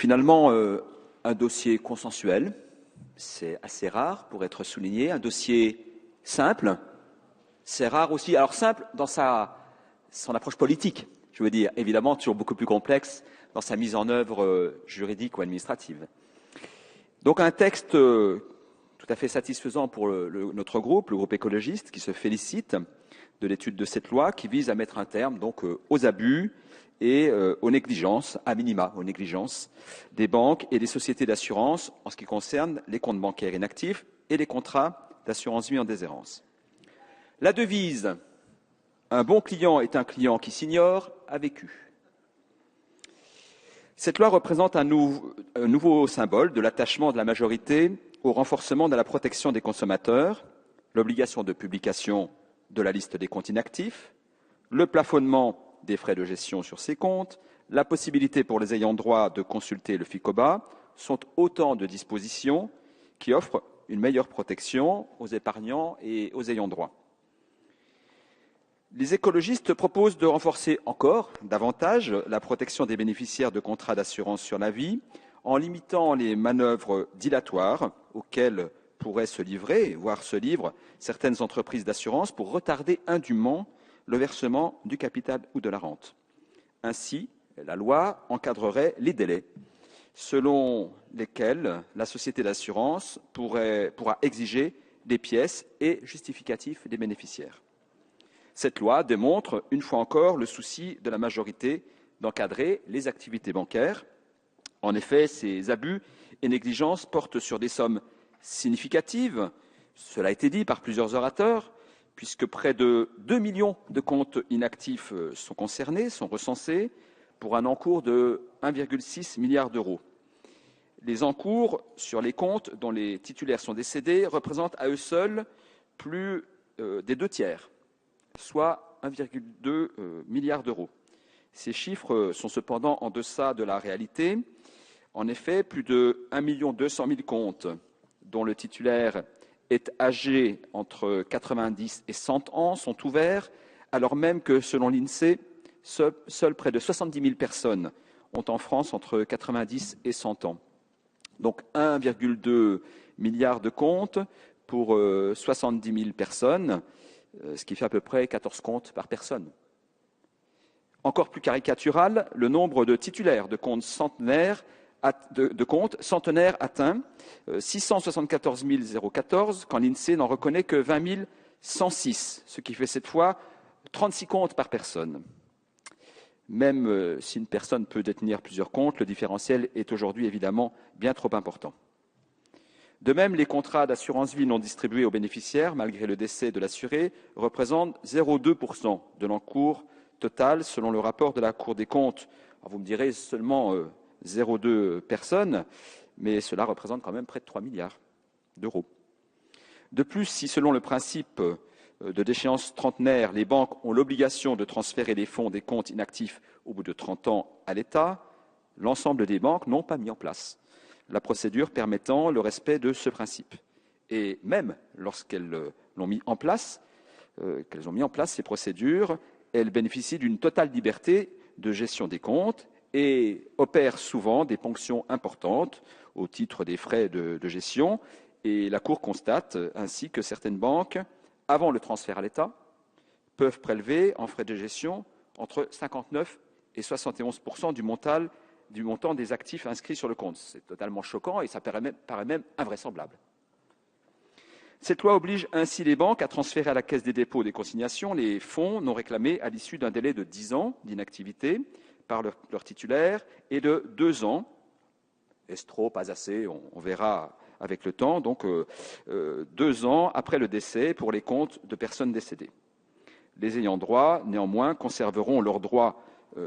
Finalement, un dossier consensuel, c'est assez rare pour être souligné. Un dossier simple, c'est rare aussi. Alors simple dans son approche politique, je veux dire, évidemment toujours beaucoup plus complexe dans sa mise en œuvre juridique ou administrative. Donc un texte tout à fait satisfaisant pour notre groupe, le groupe écologiste, qui se félicite de l'étude de cette loi qui vise à mettre un terme donc aux abus et aux négligences, à minima, aux négligences des banques et des sociétés d'assurance en ce qui concerne les comptes bancaires inactifs et les contrats d'assurance vie en déshérence. La devise « Un bon client est un client qui s'ignore » a vécu. Cette loi représente un nouveau symbole de l'attachement de la majorité au renforcement de la protection des consommateurs, l'obligation de publication de la liste des comptes inactifs, le plafonnement des frais de gestion sur ces comptes, la possibilité pour les ayants droit de consulter le FICOBA sont autant de dispositions qui offrent une meilleure protection aux épargnants et aux ayants droit. Les écologistes proposent de renforcer encore davantage la protection des bénéficiaires de contrats d'assurance sur la vie en limitant les manœuvres dilatoires auxquelles pourraient se livrer, voire se livrent, certaines entreprises d'assurance pour retarder indûment le versement du capital ou de la rente. Ainsi, la loi encadrerait les délais selon lesquels la société d'assurance pourra exiger des pièces et justificatifs des bénéficiaires. Cette loi démontre, une fois encore, le souci de la majorité d'encadrer les activités bancaires. En effet, ces abus et négligences portent sur des sommes significatives, cela a été dit par plusieurs orateurs, puisque près de 2 millions de comptes inactifs sont concernés, sont recensés, pour un encours de 1,6 milliard d'euros. Les encours sur les comptes dont les titulaires sont décédés représentent à eux seuls plus des 2/3, soit 1,2 milliard d'euros. Ces chiffres sont cependant en deçà de la réalité. En effet, plus de 1 200 000 comptes dont le titulaire est âgé entre 90 et 100 ans sont ouverts, alors même que, selon l'INSEE, seuls près de 70 000 personnes ont en France entre 90 et 100 ans. Donc 1,2 milliard de comptes pour 70 000 personnes, ce qui fait à peu près 14 comptes par personne. Encore plus caricatural, le nombre de titulaires de comptes centenaires atteint 674 014, quand l'INSEE n'en reconnaît que 20 106, ce qui fait cette fois 36 comptes par personne. Même si une personne peut détenir plusieurs comptes, le différentiel est aujourd'hui évidemment bien trop important. De même, les contrats d'assurance vie non distribués aux bénéficiaires, malgré le décès de l'assuré, représentent 0,2% de l'encours total, selon le rapport de la Cour des comptes. Alors vous me direz seulement 0,2 personnes, mais cela représente quand même près de 3 milliards d'euros. De plus, si selon le principe de déchéance trentenaire, les banques ont l'obligation de transférer les fonds des comptes inactifs au bout de 30 ans à l'État, l'ensemble des banques n'ont pas mis en place la procédure permettant le respect de ce principe. Et même lorsqu'elles l'ont mis en place, qu'elles ont mis en place ces procédures, elles bénéficient d'une totale liberté de gestion des comptes et opèrent souvent des ponctions importantes au titre des frais de gestion. Et la Cour constate ainsi que certaines banques, avant le transfert à l'État, peuvent prélever en frais de gestion entre 59 et 71% du montant des actifs inscrits sur le compte. C'est totalement choquant et ça paraît même invraisemblable. Cette loi oblige ainsi les banques à transférer à la Caisse des dépôts et des consignations les fonds non réclamés à l'issue d'un délai de 10 ans d'inactivité par leur titulaire et de 2 ans. Est-ce trop, pas assez, on verra avec le temps, donc 2 ans après le décès pour les comptes de personnes décédées. Les ayants droit, néanmoins, conserveront leurs droits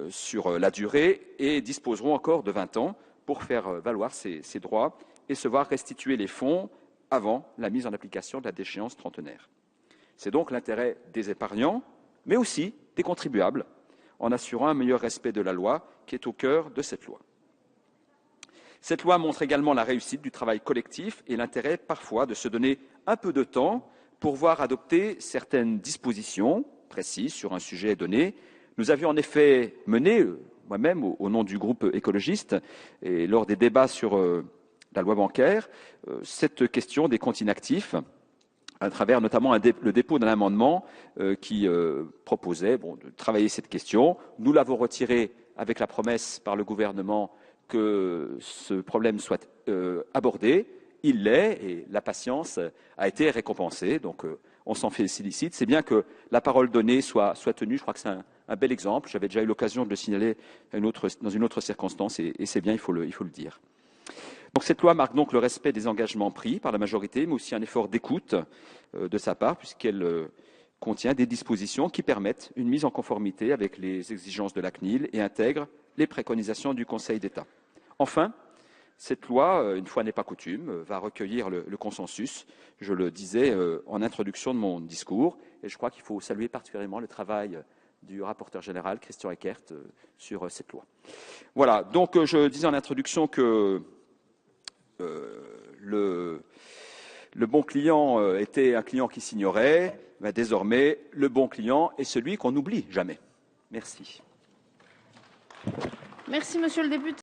sur la durée et disposeront encore de 20 ans pour faire valoir ces droits et se voir restituer les fonds avant la mise en application de la déchéance trentenaire. C'est donc l'intérêt des épargnants, mais aussi des contribuables, en assurant un meilleur respect de la loi qui est au cœur de cette loi. Cette loi montre également la réussite du travail collectif et l'intérêt parfois de se donner un peu de temps pour voir adopter certaines dispositions précises sur un sujet donné. Nous avions en effet mené moi-même, au nom du groupe écologiste, et lors des débats sur la loi bancaire, cette question des comptes inactifs, à travers notamment le dépôt d'un amendement qui proposait de travailler cette question. Nous l'avons retiré avec la promesse par le gouvernement que ce problème soit abordé. Il l'est et la patience a été récompensée. Donc on s'en félicite. C'est bien que la parole donnée soit tenue. Je crois que c'est un bel exemple. J'avais déjà eu l'occasion de le signaler dans une autre circonstance et c'est bien, il faut le dire. Donc cette loi marque donc le respect des engagements pris par la majorité, mais aussi un effort d'écoute de sa part, puisqu'elle contient des dispositions qui permettent une mise en conformité avec les exigences de la CNIL et intègre les préconisations du Conseil d'État. Enfin, cette loi, une fois n'est pas coutume, va recueillir le consensus. Je le disais en introduction de mon discours, et je crois qu'il faut saluer particulièrement le travail du rapporteur général, Christian Eckert, sur cette loi. Voilà, donc je disais en introduction que le bon client était un client qui s'ignorait. Ben, désormais, le bon client est celui qu'on n'oublie jamais. Merci. Merci, monsieur le député.